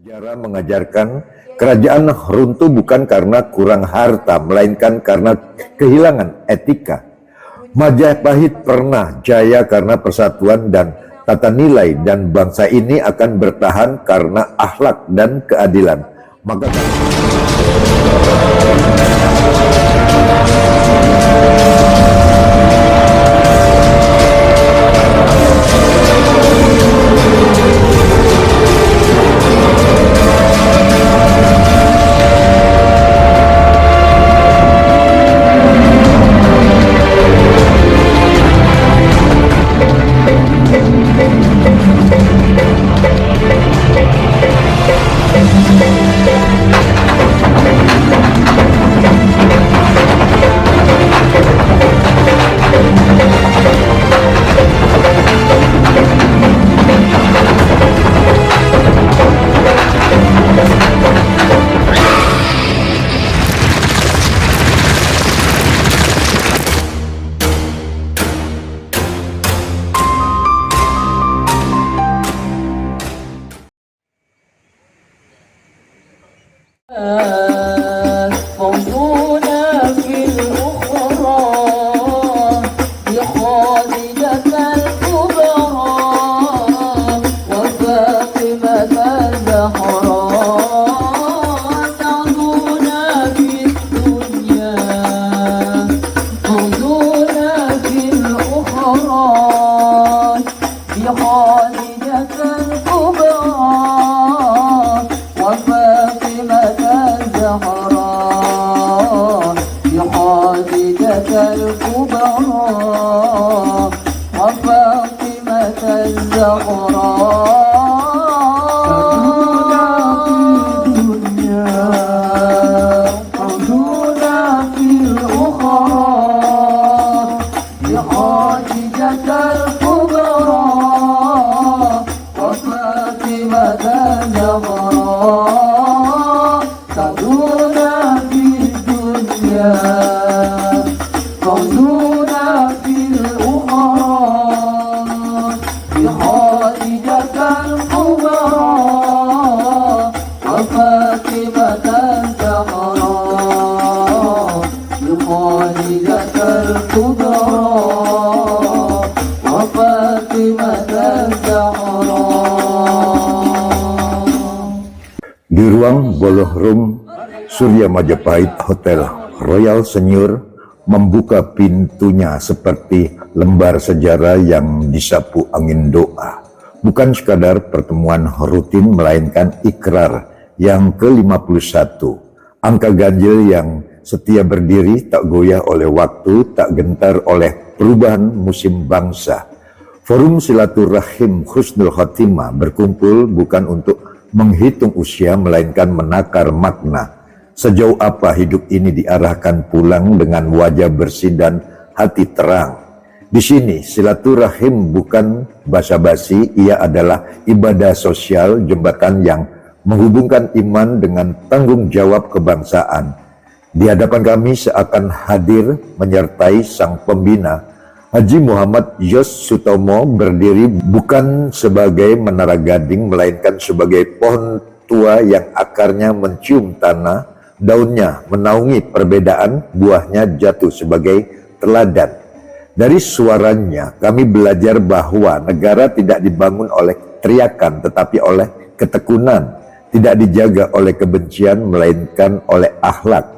Sejarah mengajarkan kerajaan runtuh bukan karena kurang harta, melainkan karena kehilangan etika. Majapahit pernah jaya karena persatuan dan tata nilai, dan bangsa ini akan bertahan karena akhlak dan keadilan. Maka فوزنا في الأخرى بخالدة الكبرى وفاطمة الزهراء تعدونا في الدنيا فوزنا في الأخرى بخالدة الكبرى وفاطمة الزهراء بخادجة الكبرى وفاطمة الزهراء تعدونا في الأخرى بخادجة الكبرى وفاطمة الزهراء تعدونا في الدنيا فوزنا في الأخرى بخادجة الكبرى وفاطمة الزهراء بخادجة الكبرى وفاطمة الزهراء. di ruang ballroom Surya Majapahit Hotel Royal Senyur membuka pintunya seperti lembar sejarah yang disapu angin doa. Bukan sekadar pertemuan rutin, melainkan ikrar yang ke-51. Angka ganjil yang setia berdiri, tak goyah oleh waktu, tak gentar oleh perubahan musim bangsa. Forum silaturahim Husnul Khotimah berkumpul bukan untuk menghitung usia, melainkan menakar makna. Sejauh apa hidup ini diarahkan pulang dengan wajah bersih dan hati terang. Di sini silaturahim bukan basa-basi, ia adalah ibadah sosial, jembatan yang menghubungkan iman dengan tanggung jawab kebangsaan. Di hadapan kami seakan hadir menyertai sang pembina, Haji Muhammad Yos Sutomo, berdiri bukan sebagai menara gading, melainkan sebagai pohon tua yang akarnya mencium tanah, daunnya menaungi perbedaan, buahnya jatuh sebagai teladan. Dari suaranya kami belajar bahwa negara tidak dibangun oleh teriakan, tetapi oleh ketekunan, tidak dijaga oleh kebencian, melainkan oleh akhlak.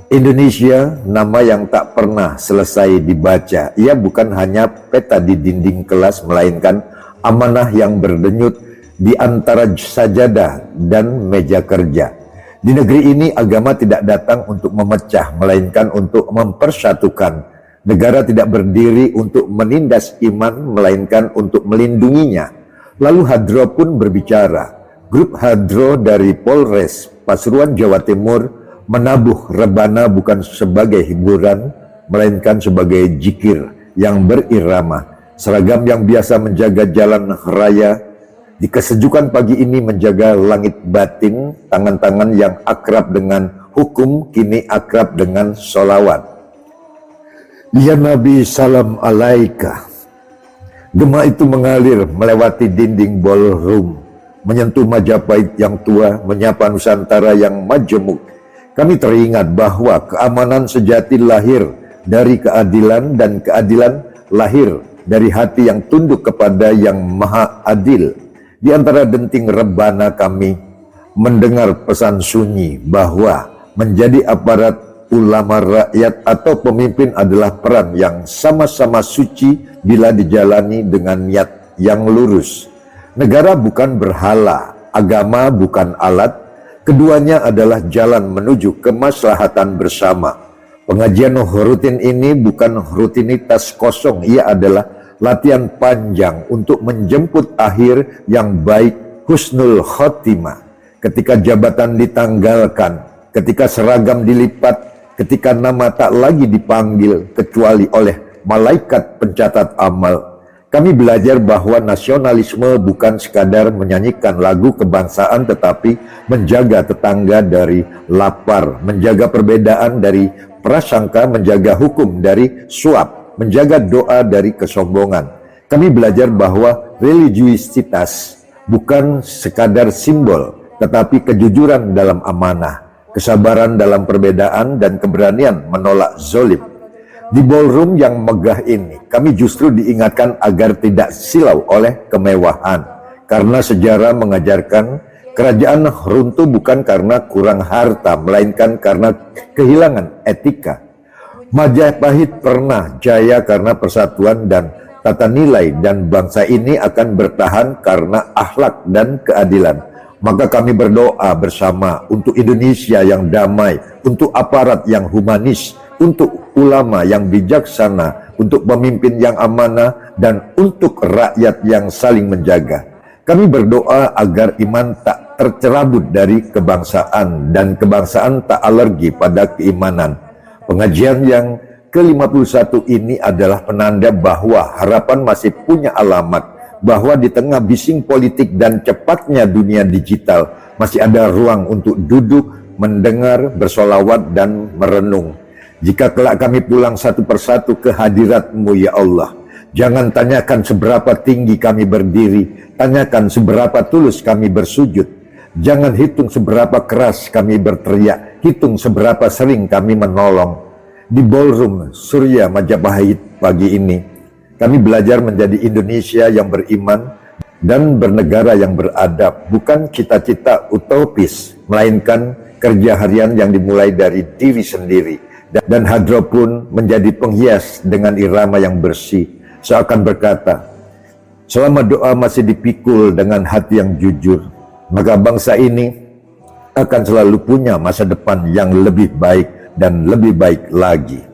Indonesia, nama yang tak pernah selesai dibaca. Ia bukan hanya peta di dinding kelas, melainkan amanah yang berdenyut di antara sajadah dan meja kerja. Di negeri ini agama tidak datang untuk memecah, melainkan untuk mempersatukan. Negara tidak berdiri untuk menindas iman, melainkan untuk melindunginya. Lalu Hadro pun berbicara. Grup Hadro dari Polres Pasuruan, Jawa Timur, menabuh rebana bukan sebagai hiburan, melainkan sebagai zikir yang berirama. Seragam yang biasa menjaga jalan raya, di kesejukan pagi ini menjaga langit batin. Tangan-tangan yang akrab dengan hukum kini akrab dengan sholawat. Ya Nabi, salam alaika. Gema itu mengalir melewati dinding ballroom, menyentuh Majapahit yang tua, menyapa Nusantara yang majemuk. Kami teringat bahwa keamanan sejati lahir dari keadilan dan keadilan lahir dari hati yang tunduk kepada yang maha adil. Di antara denting rebana kami mendengar pesan sunyi bahwa menjadi aparat ulama rakyat atau pemimpin adalah peran yang sama-sama suci bila dijalani dengan niat yang lurus. Negara bukan berhala, agama bukan alat, keduanya adalah jalan menuju kemaslahatan bersama. Pengajian rutin ini bukan rutinitas kosong, ia adalah latihan panjang untuk menjemput akhir yang baik, husnul khotimah. Ketika jabatan ditanggalkan, ketika seragam dilipat, ketika nama tak lagi dipanggil kecuali oleh malaikat pencatat amal. Kami belajar bahwa nasionalisme bukan sekadar menyanyikan lagu kebangsaan, tetapi menjaga tetangga dari lapar, menjaga perbedaan dari prasangka, menjaga hukum dari suap, menjaga doa dari kesombongan. Kami belajar bahwa religiusitas bukan sekadar simbol, tetapi kejujuran dalam amanah, kesabaran dalam perbedaan, dan keberanian menolak zolim. Di ballroom yang megah ini, kami justru diingatkan agar tidak silau oleh kemewahan. Karena sejarah mengajarkan kerajaan runtuh bukan karena kurang harta, melainkan karena kehilangan etika. Majapahit pernah jaya karena persatuan dan tata nilai, dan bangsa ini akan bertahan karena akhlak dan keadilan. Maka kami berdoa bersama untuk Indonesia yang damai, untuk aparat yang humanis, untuk ulama yang bijaksana, untuk pemimpin yang amanah, dan untuk rakyat yang saling menjaga. Kami berdoa agar iman tak tercerabut dari kebangsaan, dan kebangsaan tak alergi pada keimanan. Pengajian yang ke-51 ini adalah penanda bahwa harapan masih punya alamat, bahwa di tengah bising politik dan cepatnya dunia digital masih ada ruang untuk duduk, mendengar, bersolawat, dan merenung. Jika kelak kami pulang satu persatu ke hadirat-Mu, ya Allah, jangan tanyakan seberapa tinggi kami berdiri, tanyakan seberapa tulus kami bersujud. Jangan hitung seberapa keras kami berteriak, hitung seberapa sering kami menolong. Di ballroom Surya Majapahit pagi ini, kami belajar menjadi Indonesia yang beriman dan bernegara yang beradab, bukan cita-cita utopis, melainkan kerja harian yang dimulai dari diri sendiri. Dan hadro pun menjadi penghias dengan irama yang bersih, seakan berkata, selama doa masih dipikul dengan hati yang jujur, maka bangsa ini akan selalu punya masa depan yang lebih baik dan lebih baik lagi.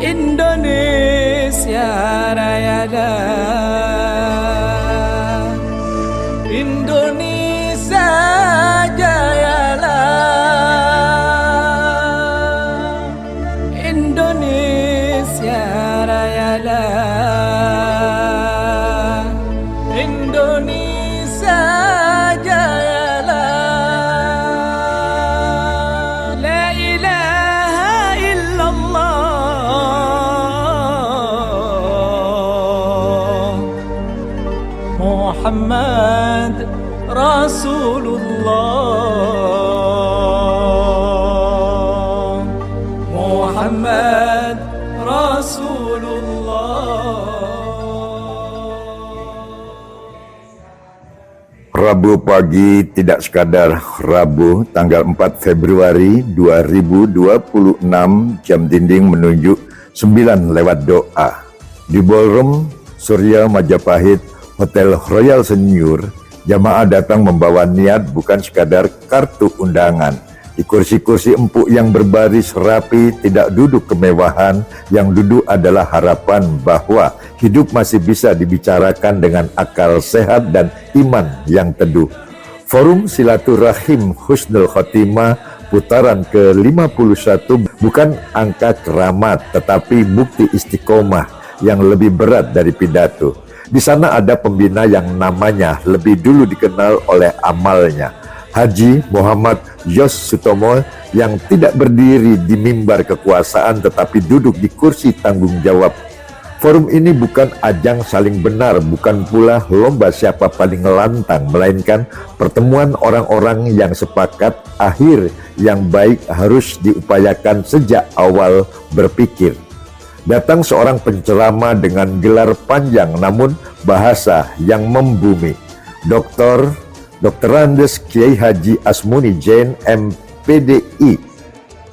Indonesia Raya, Indonesia jayalah, Indonesia Raya, Indonesia jayalah. La ilaha illallah Muhammad Rasulullah, Muhammad Rasulullah. Rabu pagi tidak sekadar Rabu, tanggal 4 Februari 2026, jam dinding menunjuk 9 lewat doa. Di ballroom Surya Majapahit, Hotel Royal Senior, jamaah datang membawa niat, bukan sekadar kartu undangan. Di kursi-kursi empuk yang berbaris rapi tidak duduk kemewahan, yang duduk adalah harapan bahwa hidup masih bisa dibicarakan dengan akal sehat dan iman yang teduh. Forum Silaturahim Husnul Khotimah putaran ke-51 bukan angka keramat, tetapi bukti istiqomah yang lebih berat dari pidato. Di sana ada pembina yang namanya lebih dulu dikenal oleh amalnya. Haji Muhammad Yos Sutomo yang tidak berdiri di mimbar kekuasaan tetapi duduk di kursi tanggung jawab. Forum ini bukan ajang saling benar, bukan pula lomba siapa paling lantang, melainkan pertemuan orang-orang yang sepakat akhir yang baik harus diupayakan sejak awal berpikir. Datang seorang penceramah dengan gelar panjang namun bahasa yang membumi. Dr. Andes Kiai Haji Asmuni Jain MPDI,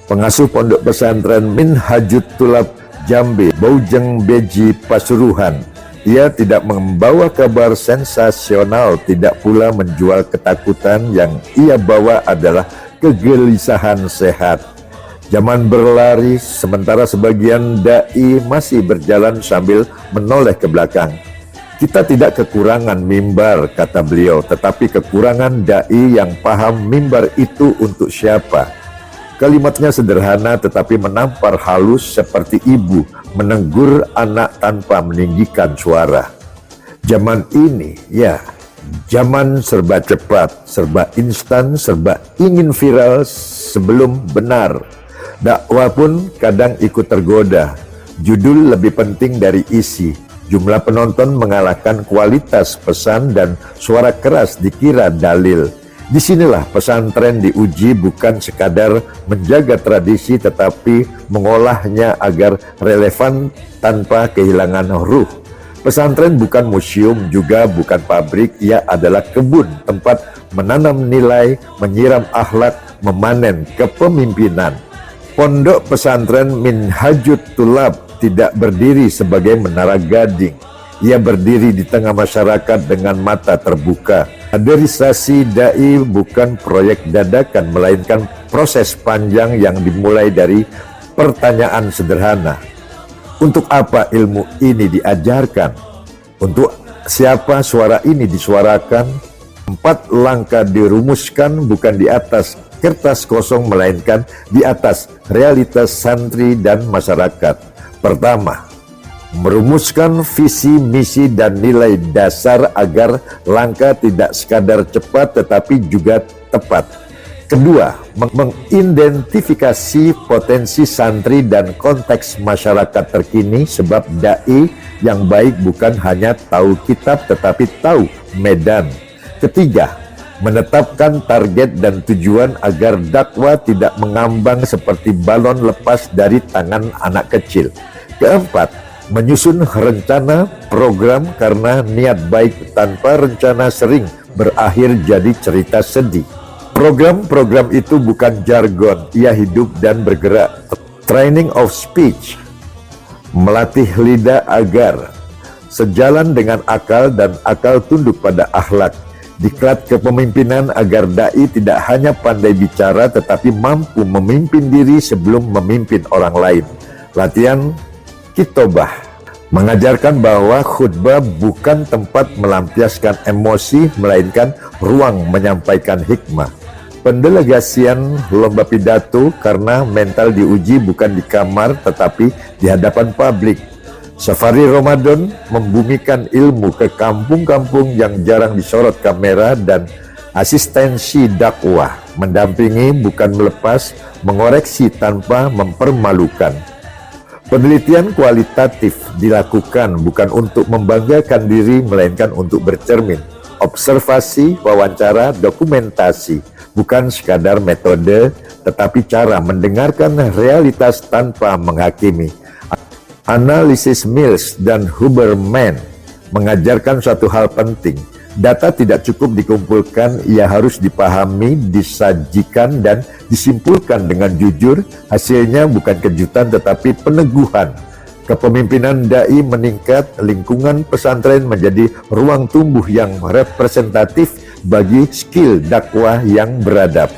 pengasuh Pondok Pesantren Minhajut Tulab Jambe, Boujeng Beji, Pasuruan. Ia tidak membawa kabar sensasional, tidak pula menjual ketakutan. Yang ia bawa adalah kegelisahan sehat. Zaman berlari, sementara sebagian dai masih berjalan sambil menoleh ke belakang. Kita tidak kekurangan mimbar, kata beliau, tetapi kekurangan dai yang paham mimbar itu untuk siapa. Kalimatnya sederhana tetapi menampar halus seperti ibu menegur anak tanpa meninggikan suara. Zaman ini, ya, zaman serba cepat, serba instan, serba ingin viral sebelum benar. Dakwah pun kadang ikut tergoda. Judul lebih penting dari isi. Jumlah penonton mengalahkan kualitas pesan dan suara keras dikira dalil. Disinilah pesantren diuji bukan sekadar menjaga tradisi tetapi mengolahnya agar relevan tanpa kehilangan ruh. Pesantren bukan museum, juga bukan pabrik, ia adalah kebun, tempat menanam nilai, menyiram akhlak, memanen kepemimpinan. Pondok pesantren Minhajut Tulab tidak berdiri sebagai menara gading. Ia berdiri di tengah masyarakat dengan mata terbuka. Kaderisasi dai bukan proyek dadakan, melainkan proses panjang yang dimulai dari pertanyaan sederhana. Untuk apa ilmu ini diajarkan? Untuk siapa suara ini disuarakan? 4 langkah dirumuskan bukan di atas kertas kosong, melainkan di atas realitas santri dan masyarakat. Pertama, merumuskan visi, misi, dan nilai dasar agar langkah tidak sekadar cepat tetapi juga tepat. Kedua, mengidentifikasi potensi santri dan konteks masyarakat terkini, sebab dai yang baik bukan hanya tahu kitab tetapi tahu medan. Ketiga, menetapkan target dan tujuan agar dakwah tidak mengambang seperti balon lepas dari tangan anak kecil. Keempat, menyusun rencana program karena niat baik tanpa rencana sering berakhir jadi cerita sedih. Program-program itu bukan jargon, ia hidup dan bergerak. Training of speech, melatih lidah agar sejalan dengan akal dan akal tunduk pada akhlak. Diklat kepemimpinan agar dai tidak hanya pandai bicara tetapi mampu memimpin diri sebelum memimpin orang lain. Latihan Kitobah mengajarkan bahwa khutbah bukan tempat melampiaskan emosi, melainkan ruang menyampaikan hikmah. Pendelegasian lomba pidato karena mental diuji bukan di kamar tetapi di hadapan publik. Safari Ramadan membumikan ilmu ke kampung-kampung yang jarang disorot kamera, dan asistensi dakwah mendampingi bukan melepas, mengoreksi tanpa mempermalukan. Penelitian kualitatif dilakukan bukan untuk membanggakan diri, melainkan untuk bercermin. Observasi, wawancara, dokumentasi, bukan sekadar metode, tetapi cara mendengarkan realitas tanpa menghakimi. Analisis Mills dan Huberman mengajarkan suatu hal penting. Data tidak cukup dikumpulkan, ia harus dipahami, disajikan, dan disimpulkan dengan jujur. Hasilnya bukan kejutan tetapi peneguhan. Kepemimpinan dai meningkat, lingkungan pesantren menjadi ruang tumbuh yang representatif bagi skill dakwah yang beradab.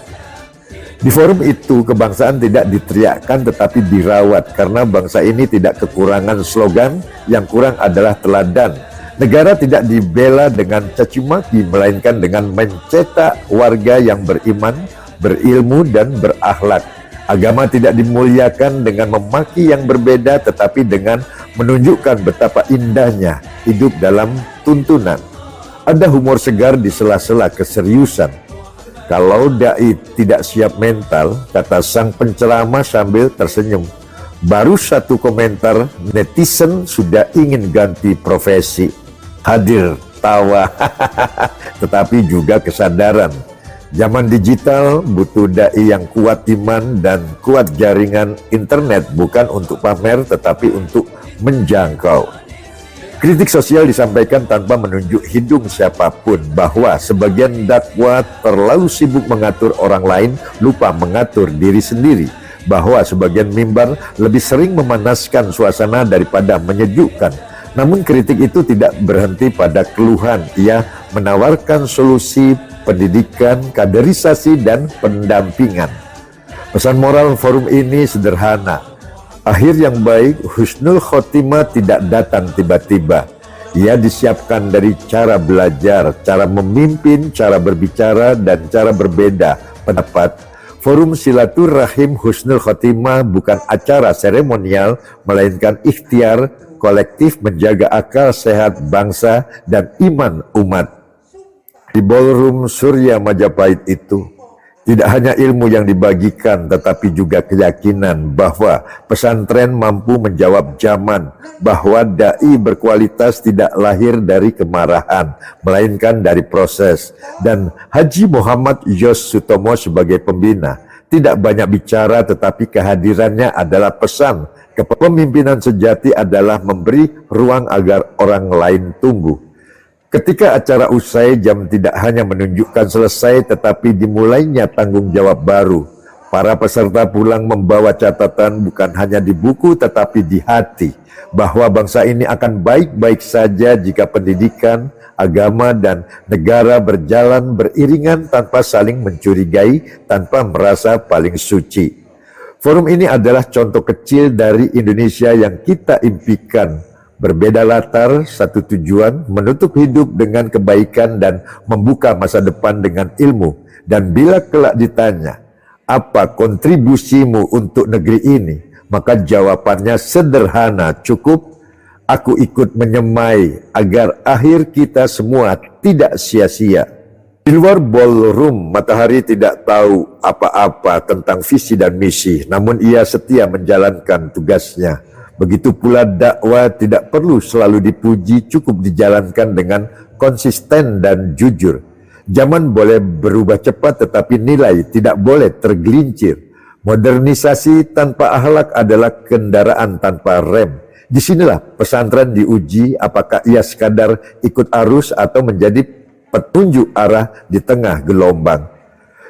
Di forum itu, kebangsaan tidak diteriakkan tetapi dirawat, karena bangsa ini tidak kekurangan slogan, yang kurang adalah teladan. Negara tidak dibela dengan caci maki, melainkan dengan mencetak warga yang beriman, berilmu, dan berakhlak. Agama tidak dimuliakan dengan memaki yang berbeda, tetapi dengan menunjukkan betapa indahnya hidup dalam tuntunan. Ada humor segar di sela-sela keseriusan. Kalau dai tidak siap mental, kata sang penceramah sambil tersenyum. Baru satu komentar, netizen sudah ingin ganti profesi. Hadir tawa, tetapi juga kesadaran. Zaman digital butuh dai yang kuat iman dan kuat jaringan internet, bukan untuk pamer tetapi untuk menjangkau. Kritik sosial disampaikan tanpa menunjuk hidung siapapun, bahwa sebagian dakwah terlalu sibuk mengatur orang lain, lupa mengatur diri sendiri, bahwa sebagian mimbar lebih sering memanaskan suasana daripada menyejukkan. Namun kritik itu tidak berhenti pada keluhan, ia menawarkan solusi pendidikan, kaderisasi, dan pendampingan. Pesan moral forum ini sederhana. Akhir yang baik, husnul khotimah tidak datang tiba-tiba. Ia disiapkan dari cara belajar, cara memimpin, cara berbicara, dan cara berbeda pendapat. Forum Silaturahim Husnul Khotimah bukan acara seremonial, melainkan ikhtiar kolektif menjaga akal sehat bangsa dan iman umat. Di ballroom Surya Majapahit itu, tidak hanya ilmu yang dibagikan, tetapi juga keyakinan bahwa pesantren mampu menjawab zaman, bahwa dai berkualitas tidak lahir dari kemarahan, melainkan dari proses. Dan Haji Muhammad Yos Sutomo sebagai pembina, tidak banyak bicara tetapi kehadirannya adalah pesan. Kepemimpinan sejati adalah memberi ruang agar orang lain tumbuh. Ketika acara usai, jam tidak hanya menunjukkan selesai, tetapi dimulainya tanggung jawab baru. Para peserta pulang membawa catatan bukan hanya di buku, tetapi di hati, bahwa bangsa ini akan baik-baik saja jika pendidikan, agama, dan negara berjalan beriringan tanpa saling mencurigai, tanpa merasa paling suci. Forum ini adalah contoh kecil dari Indonesia yang kita impikan. Berbeda latar, satu tujuan, menutup hidup dengan kebaikan dan membuka masa depan dengan ilmu. Dan bila kelak ditanya, apa kontribusimu untuk negeri ini? Maka jawabannya sederhana, cukup aku ikut menyemai agar akhir kita semua tidak sia-sia. Di luar ballroom, Matahari tidak tahu apa-apa tentang visi dan misi, namun ia setia menjalankan tugasnya. Begitu pula dakwah tidak perlu selalu dipuji, cukup dijalankan dengan konsisten dan jujur. Zaman boleh berubah cepat, tetapi nilai tidak boleh tergelincir. Modernisasi tanpa akhlak adalah kendaraan tanpa rem. Disinilah pesantren diuji apakah ia sekadar ikut arus atau menjadi petunjuk arah di tengah gelombang.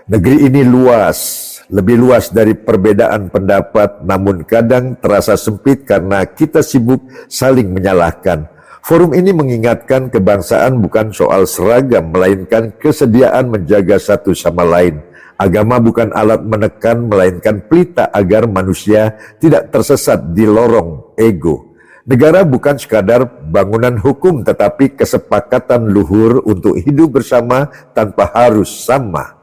Negeri ini luas, lebih luas dari perbedaan pendapat, namun kadang terasa sempit karena kita sibuk saling menyalahkan. Forum ini mengingatkan kebangsaan bukan soal seragam, melainkan kesediaan menjaga satu sama lain. Agama bukan alat menekan, melainkan pelita agar manusia tidak tersesat di lorong ego. Negara bukan sekadar bangunan hukum, tetapi kesepakatan luhur untuk hidup bersama tanpa harus sama.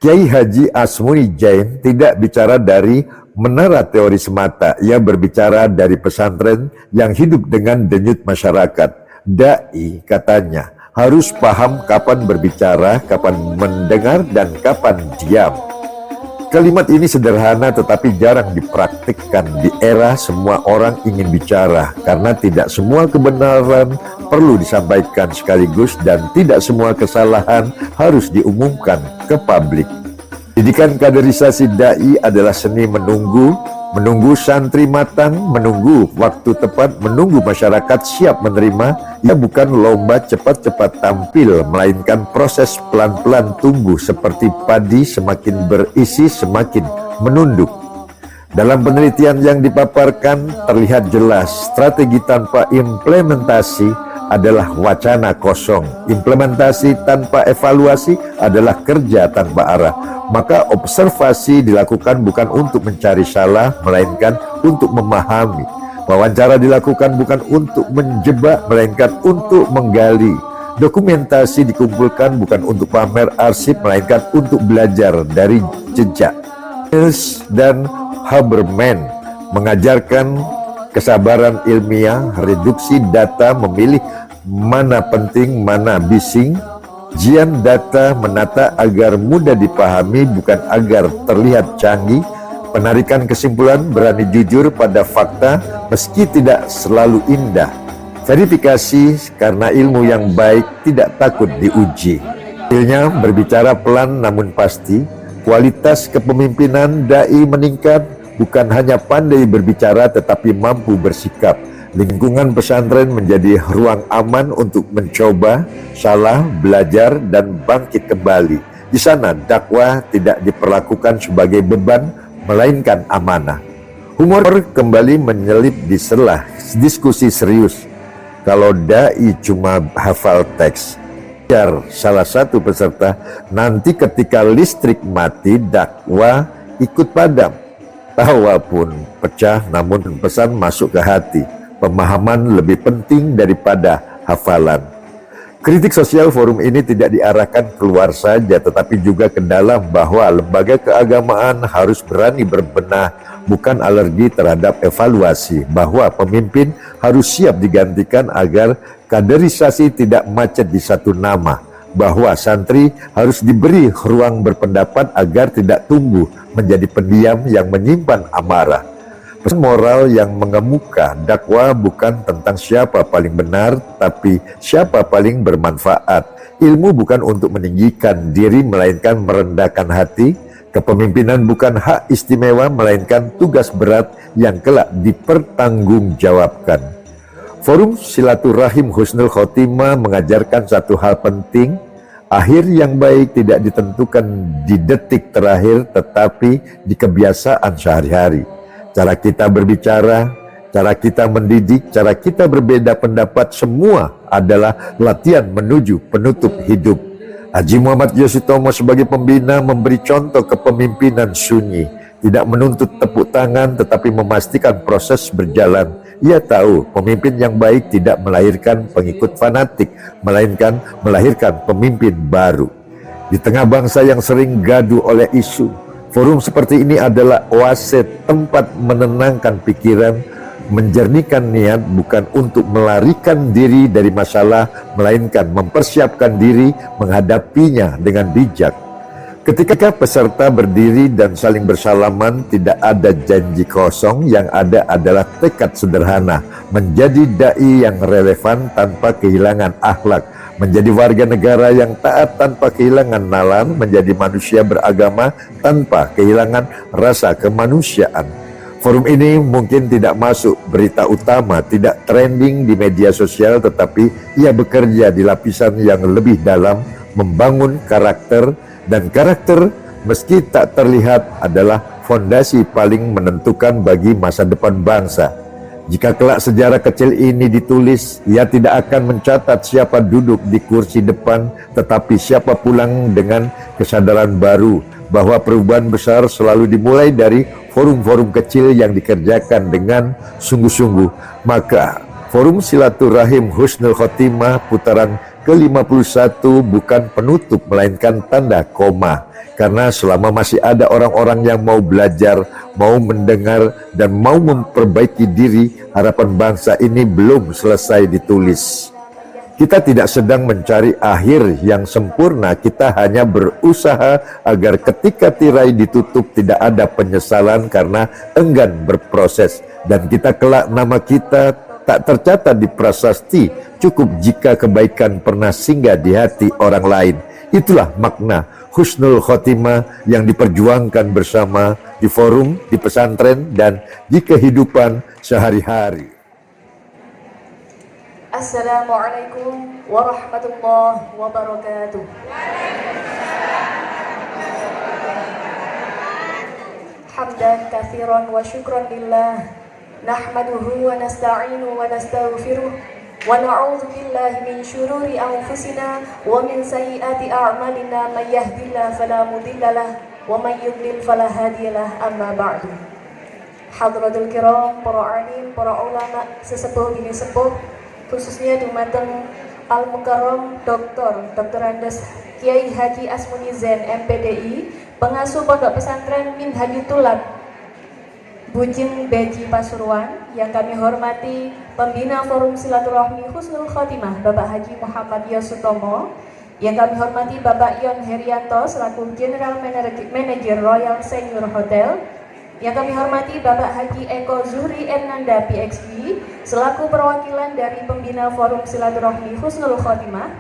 Kiai Haji Asmuni Jain tidak bicara dari menara teori semata. Ia berbicara dari pesantren yang hidup dengan denyut masyarakat. Dai, katanya, harus paham kapan berbicara, kapan mendengar, dan kapan diam. Kalimat ini sederhana tetapi jarang dipraktikkan di era semua orang ingin bicara, karena tidak semua kebenaran perlu disampaikan sekaligus dan tidak semua kesalahan harus diumumkan ke publik. Didikan kaderisasi dai adalah seni menunggu santri matang, menunggu waktu tepat, menunggu masyarakat siap menerima. Ia bukan lomba cepat-cepat tampil, melainkan proses pelan-pelan tumbuh seperti padi, semakin berisi semakin menunduk. Dalam penelitian yang dipaparkan terlihat jelas strategi tanpa implementasi adalah wacana kosong. Implementasi tanpa evaluasi adalah kerja tanpa arah. Maka observasi dilakukan bukan untuk mencari salah, melainkan untuk memahami. Wawancara dilakukan bukan untuk menjebak, melainkan untuk menggali. Dokumentasi dikumpulkan bukan untuk pamer arsip, melainkan untuk belajar dari jejak. Niels dan Haberman mengajarkan kesabaran ilmiah, reduksi data, memilih mana penting, mana bising, Jian data menata agar mudah dipahami, bukan agar terlihat canggih. Penarikan kesimpulan, berani jujur pada fakta meski tidak selalu indah. Verifikasi karena ilmu yang baik tidak takut diuji. Hasilnya berbicara pelan namun pasti. Kualitas kepemimpinan dai meningkat, bukan hanya pandai berbicara tetapi mampu bersikap. Lingkungan pesantren menjadi ruang aman untuk mencoba, salah, belajar, dan bangkit kembali. Di sana dakwah tidak diperlakukan sebagai beban, melainkan amanah. Humor kembali menyelip di sela diskusi serius. Kalau dai cuma hafal teks, salah satu peserta, nanti ketika listrik mati dakwah ikut padam. Tawa pun pecah, namun pesan masuk ke hati. Pemahaman lebih penting daripada hafalan. Kritik sosial forum ini tidak diarahkan keluar saja, tetapi juga ke dalam, bahwa lembaga keagamaan harus berani berbenah, bukan alergi terhadap evaluasi, bahwa pemimpin harus siap digantikan agar kaderisasi tidak macet di satu nama, bahwa santri harus diberi ruang berpendapat agar tidak tumbuh menjadi pendiam yang menyimpan amarah. Pesan moral yang mengemuka, dakwah bukan tentang siapa paling benar, tapi siapa paling bermanfaat. Ilmu bukan untuk meninggikan diri, melainkan merendahkan hati. Kepemimpinan bukan hak istimewa, melainkan tugas berat yang kelak dipertanggungjawabkan. Forum Silaturahim Husnul Khotimah mengajarkan satu hal penting. Akhir yang baik tidak ditentukan di detik terakhir, tetapi di kebiasaan sehari-hari. Cara kita berbicara, cara kita mendidik, cara kita berbeda pendapat, semua adalah latihan menuju penutup hidup. Haji Muhammad Yosutomo sebagai pembina memberi contoh kepemimpinan sunyi, tidak menuntut tepuk tangan tetapi memastikan proses berjalan. Ia tahu pemimpin yang baik tidak melahirkan pengikut fanatik, melainkan melahirkan pemimpin baru. Di tengah bangsa yang sering gaduh oleh isu, forum seperti ini adalah oase, tempat menenangkan pikiran, menjernihkan niat, bukan untuk melarikan diri dari masalah, melainkan mempersiapkan diri menghadapinya dengan bijak. Ketika peserta berdiri dan saling bersalaman, tidak ada janji kosong, yang ada adalah tekad sederhana, menjadi dai yang relevan tanpa kehilangan akhlak, menjadi warga negara yang taat tanpa kehilangan nalar, menjadi manusia beragama tanpa kehilangan rasa kemanusiaan. Forum ini mungkin tidak masuk berita utama, tidak trending di media sosial, tetapi ia bekerja di lapisan yang lebih dalam, membangun karakter, dan karakter meski tak terlihat adalah fondasi paling menentukan bagi masa depan bangsa. Jika kelak sejarah kecil ini ditulis, ia tidak akan mencatat siapa duduk di kursi depan, tetapi siapa pulang dengan kesadaran baru bahwa perubahan besar selalu dimulai dari forum-forum kecil yang dikerjakan dengan sungguh-sungguh. Maka Forum Silaturahim Husnul Khotimah putaran ke-51 bukan penutup, melainkan tanda koma. Karena selama masih ada orang-orang yang mau belajar, mau mendengar, dan mau memperbaiki diri, harapan bangsa ini belum selesai ditulis. Kita tidak sedang mencari akhir yang sempurna, kita hanya berusaha agar ketika tirai ditutup tidak ada penyesalan karena enggan berproses. Dan kita kelak nama kita tak tercatat di prasasti, cukup jika kebaikan pernah singgah di hati orang lain. Itulah makna Husnul Khotimah yang diperjuangkan bersama di forum, di pesantren, dan di kehidupan sehari-hari. Assalamualaikum warahmatullahi wabarakatuh. Hamdan katsiran wa syukran lillah. Nahmaduhu wa nasta'inu wa nastaghfiruh wa na'udzu billahi min syururi anfusina wa min sayyiati a'malina, may yahdihillahu fala mudhillalah wa may yudlil fala hadiyalah. Amma ba'du. Hadratul kiram, para alim, para ulama, sesepuh bini sepuh, khususnya dumateng Al-Mukarram Dr. Andes Kiai Haji Asmuni Zain MPDI, pengasuh pondok pesantren Minhajutulab Bujing Beji Pasuruan, yang kami hormati pembina Forum Silaturahmi Husnul Khotimah Bapak Haji Muhammad Yosutomo, Yang kami hormati Bapak Yon Herianto selaku General Manager Royal Senior Hotel. Yang kami hormati Bapak Haji Eko Zuhri Ernanda PXB selaku perwakilan dari Pembina Forum Silaturahmi Husnul Khotimah.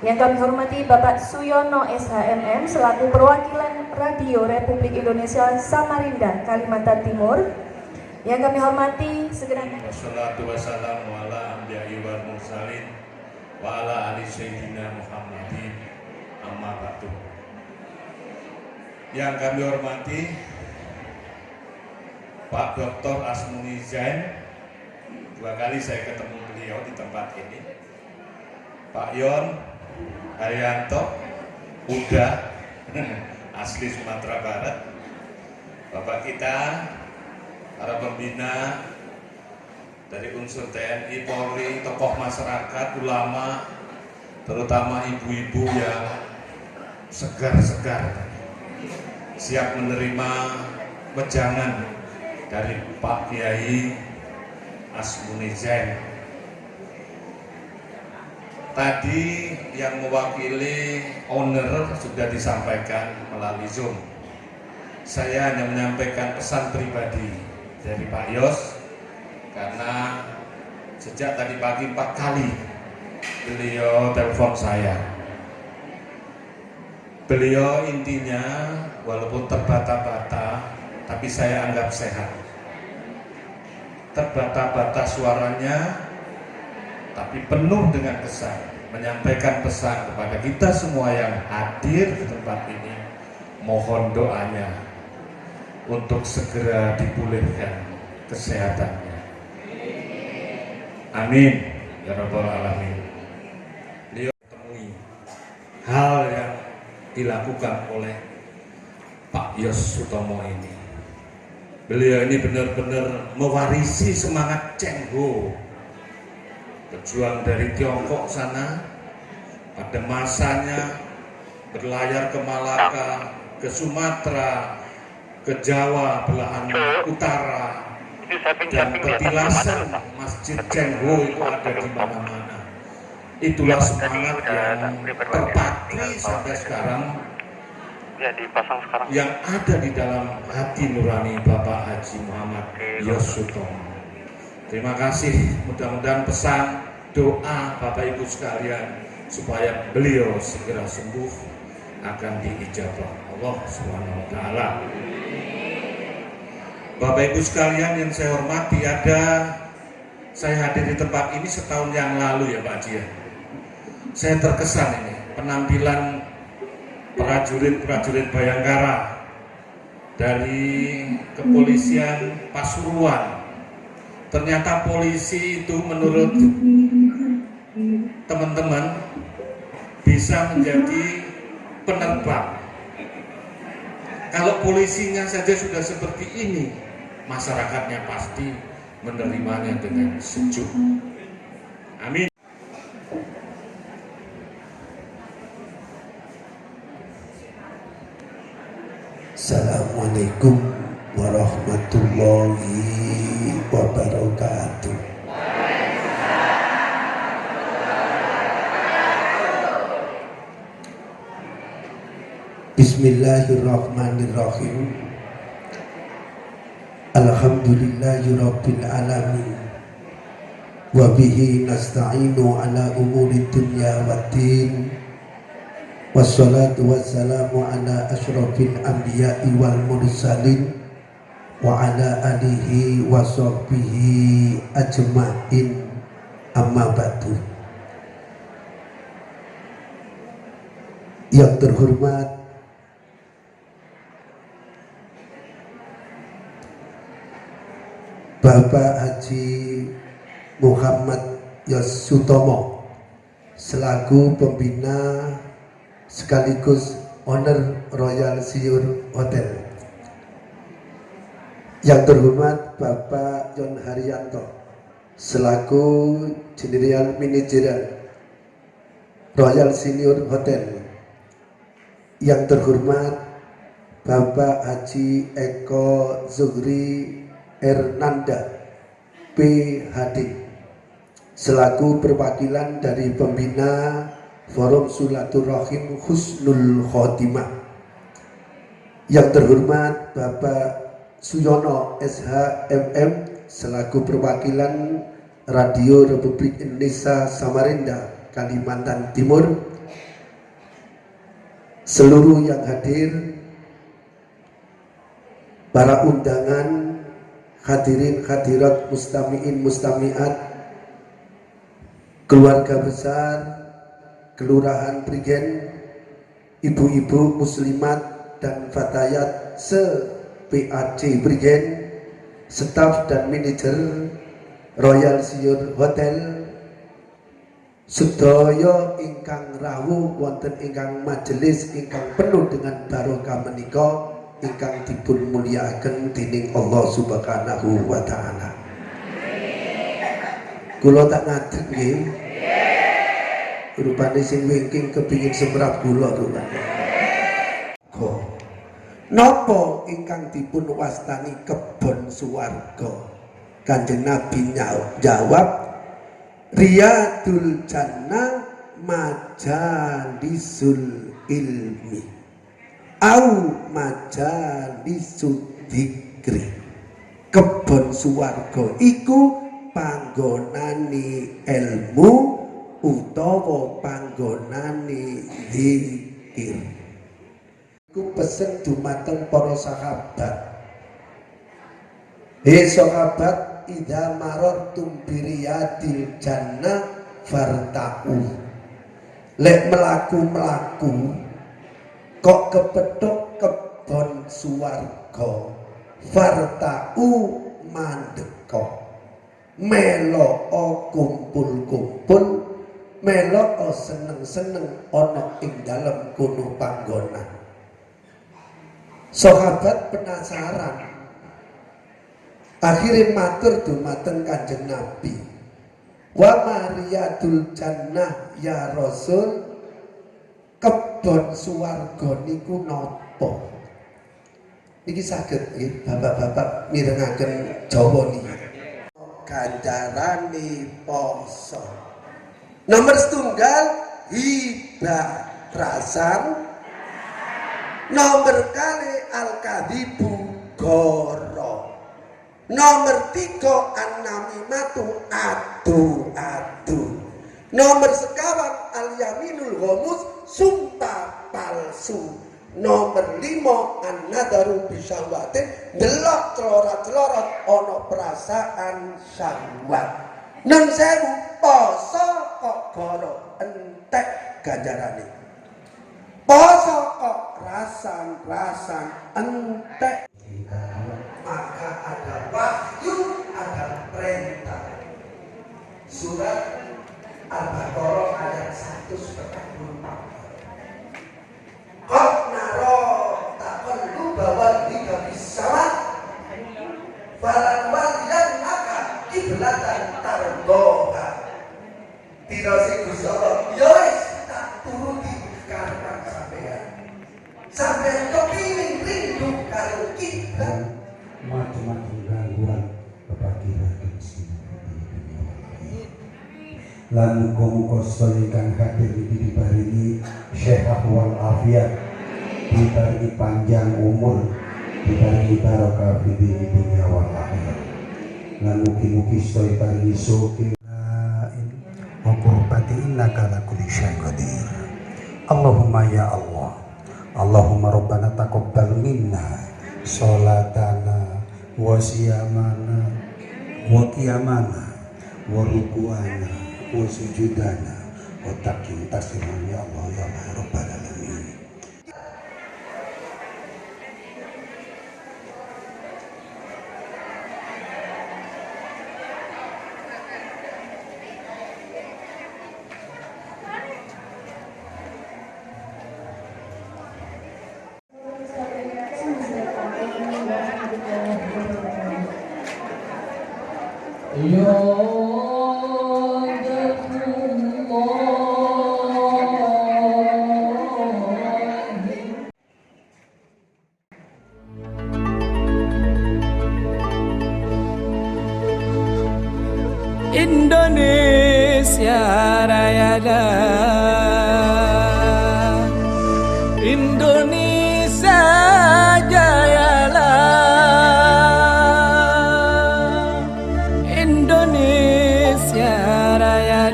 Yang kami hormati Bapak Suyono SHMM selaku perwakilan Radio Republik Indonesia Samarinda, Kalimantan Timur. Yang kami hormati segenap wassalatu wassalamu ala anbiya'i wal mursalin wa ala ali sayyidina Muhammadin amma ba'du. Yang kami hormati Pak Dr. Asmuni Zain, 2 kali saya ketemu beliau di tempat ini. Pak Yon Haryanto, udah asli Sumatera Barat. Bapak kita, para pembina dari unsur TNI, Polri, tokoh masyarakat, ulama, terutama ibu-ibu yang segar-segar, siap menerima wejangan dari Pak Kiai Asmuni Zain. Tadi yang mewakili owner sudah disampaikan melalui Zoom. Saya hanya menyampaikan pesan pribadi dari Pak Yos, karena sejak tadi pagi 4 kali beliau telepon saya. Beliau intinya walaupun terbata-bata, tapi saya anggap sehat. Terbata-bata suaranya, tapi penuh dengan kesan, menyampaikan pesan kepada kita semua yang hadir di tempat ini. Mohon doanya untuk segera dipulihkan kesehatannya. Amin ya rabbal alamin. Beliau temui hal yang dilakukan oleh Pak Yos Sutomo ini. Beliau ini benar-benar mewarisi semangat Cengho, pejuang dari Tiongkok sana, pada masanya berlayar ke Malaka, ke Sumatera, ke Jawa belahan utara, dan petilasan Masjid Cengho itu ada di mana-mana. Itulah semangat yang terpatri sampai sekarang, yang ada di dalam hati nurani Bapak Haji Muhammad Yos Sutomo. Terima kasih, mudah-mudahan pesan doa Bapak Ibu sekalian supaya beliau segera sembuh akan diijabah Allah Subhanahu wa taala. Bapak Ibu sekalian yang saya hormati, saya hadir di tempat ini setahun yang lalu ya Pak Haji. Saya terkesan ini penampilan prajurit-prajurit Bayangkara dari kepolisian Pasuruan. Ternyata polisi itu menurut teman-teman bisa menjadi penerbang. Kalau polisinya saja sudah seperti ini, masyarakatnya pasti menerimanya dengan sejuk. Amin. Assalamualaikum warahmatullahi wabarakatuh. Bismillahirrahmanirrahim. Alhamdulillahirabbil alamin. Wa bihi nasta'inu ala umuri dunya waddin. Wassalatu wassalamu ala asyrafil anbiya'i wal mursalin wa ala alihi wa sahbihi ajma'in, amma ba'du. Yang terhormat Bapak Haji Muhammad Yos Sutomo selaku pembina sekaligus owner Royal Senior Hotel. Yang terhormat Bapak Yon Haryanto selaku General Manager Royal Senior Hotel. Yang terhormat Bapak Haji Eko Zuhri Ernanda PhD selaku perwakilan dari pembina Forum Silaturahim Husnul Khotimah. Yang terhormat Bapak Suyono SHMM selaku perwakilan Radio Republik Indonesia Samarinda, Kalimantan Timur, seluruh yang hadir, para undangan, hadirin hadirat mustami'in mustami'at, keluarga besar Kelurahan Prigen, ibu-ibu muslimat dan fatayat se-PAC Prigen, staf dan manajer Royal Senior Hotel, sedaya ingkang rawuh wonten ingkang majelis ingkang penuh dengan barokah menika ingkang dipun mulyakaken dening Allah Subhanahu wa taala. Kula tak ngadeg nggih. Rupane sing wingking kepingin semrap kula rupane. Napa ingkang dipun wastani kebon swarga? Kanjeng Nabi jawab, Riyadul Jannah majalisul ilmi au majalisul dzikri. Kebon swarga iku panggonane ilmu utawa panggonane zikir. Iku pesen dumateng para sahabat. Hei sahabat, idza marartum biriyadil jannah farta'u. Lek melaku-melaku kok kepethuk kebon swarga, farta'u mandeka. Melok kumpul-kumpul, melok seneng-seneng ana ing dalem kono panggonan. Sahabat penasaran, akhirnya matur dumateng Kanjeng Nabi, wa mariyadul jannah ya Rasul, kebon swarga niku napa? Niki saged nggih bapak-bapak mirengaken Jawa niki. Ganjarane poso. Nomor setunggal hibatrasan. Nomor kali al-kadhibu goro. Nomor 3 an-namimatu adu-adu. Nomor sekawan al-yaminul ghamus, sumpah palsu. Nomor 5 an-nadaru bisyahwatin, delok celorot-celorot ana perasaan syahwat. Nun sewu poso kok goro entek ganjarane. Poso kok rasan-rasan entek. Maka ada wahyu, ada perintah. Surat Al-Baqarah ayat 144. Qad naro taqalluba wajhika fis-sama' falanwalliyannaka qiblatan tardaha. Tidak sing Gusti Allah, ya wis tak turuti karepan sampeyan. Sampeyan kepingin rindu karo kiblat. Macam-macam gangguan kebakiran lan muga-muga sedaya kang hadir iki diparingi sehat wal afiat, diparingi panjang umur, diparingi barokah fi dunya wal akhirat. Lan mugi-mugi sedaya paringi suki wa qurbati innaka ala kulli syai'in qadir. Allahumma ya Allah, Allahumma rabbana taqabbal minna sholatana wa siyamana wa qiyamana wa ruku'ana wa sujudana wa taqim tasliman ya Allah ya rabbal alamin. Indonesia Raya.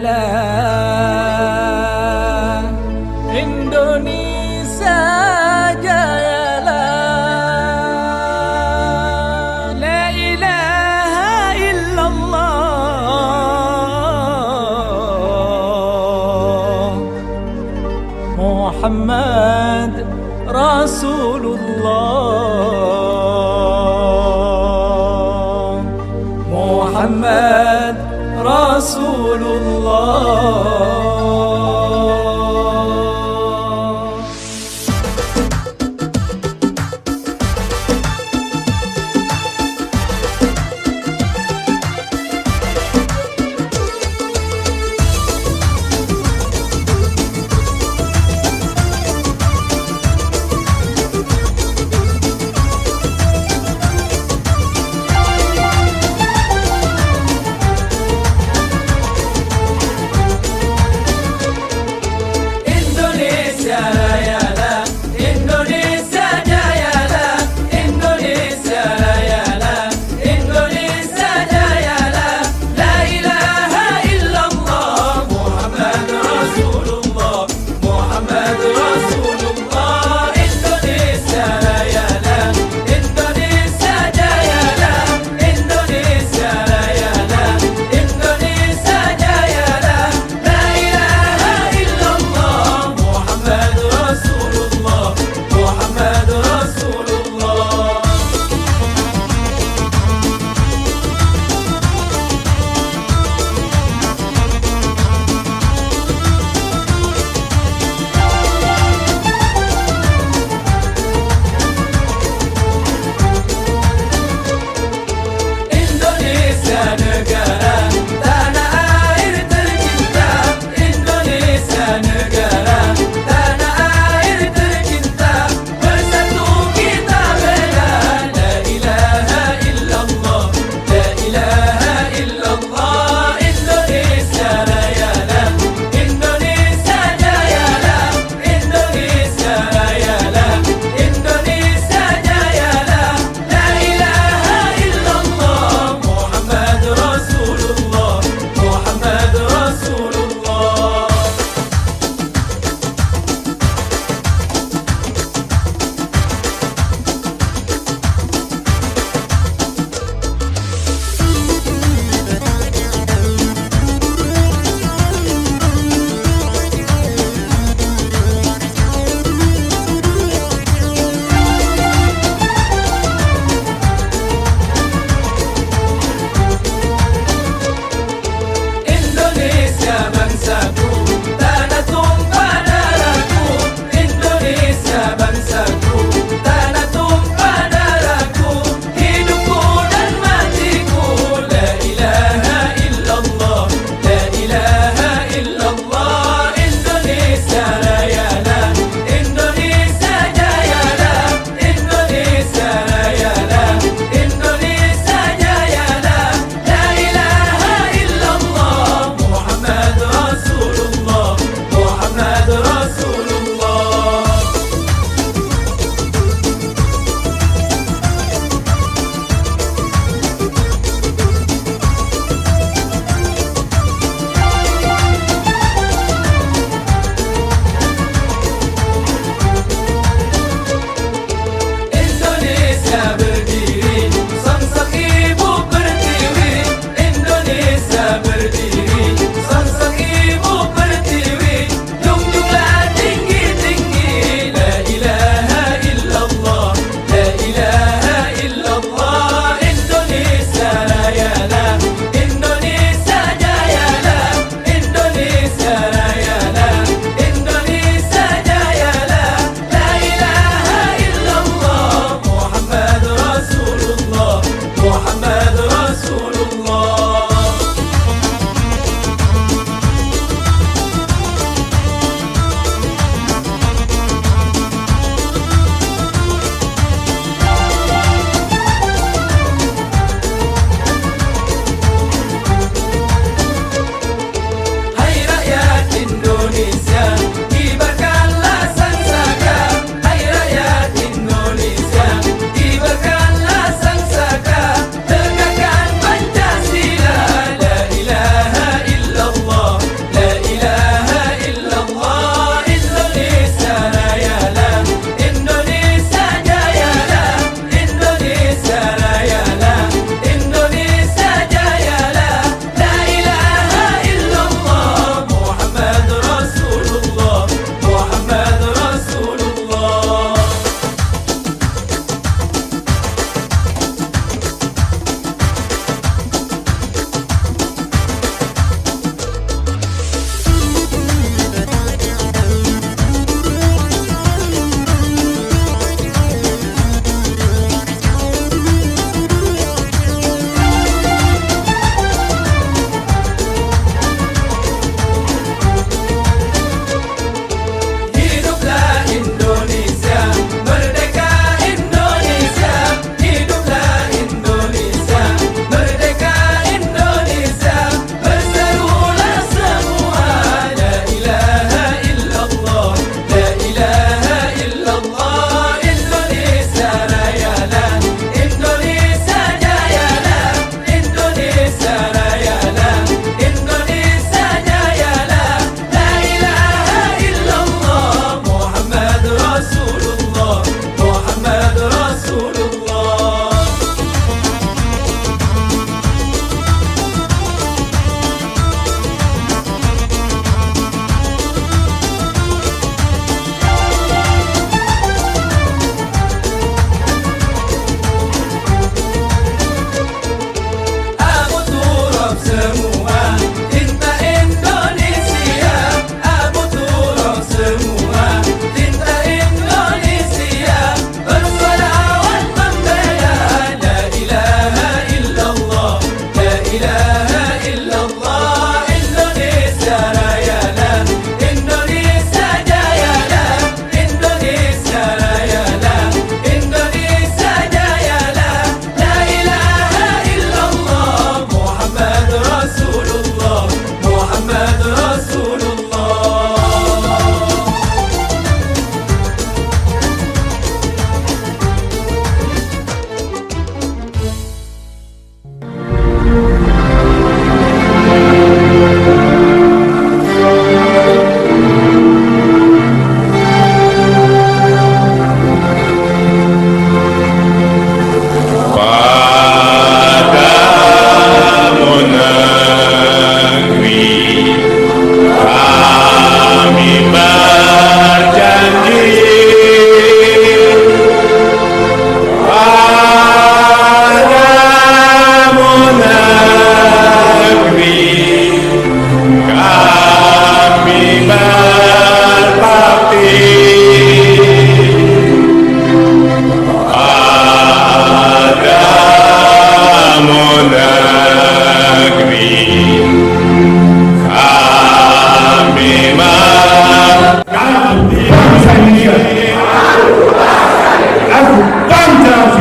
jayalah, Indonesia jayalah, la ilaha illallah, Muhammad Rasulullah, Muhammad Rasulullah.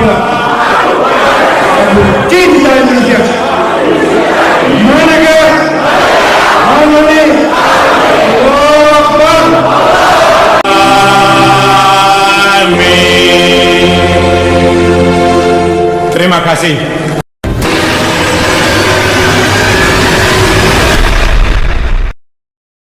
pula. Cinta Indonesia. Manakah? Harmoni. Allahu Akbar. Amin. Terima kasih.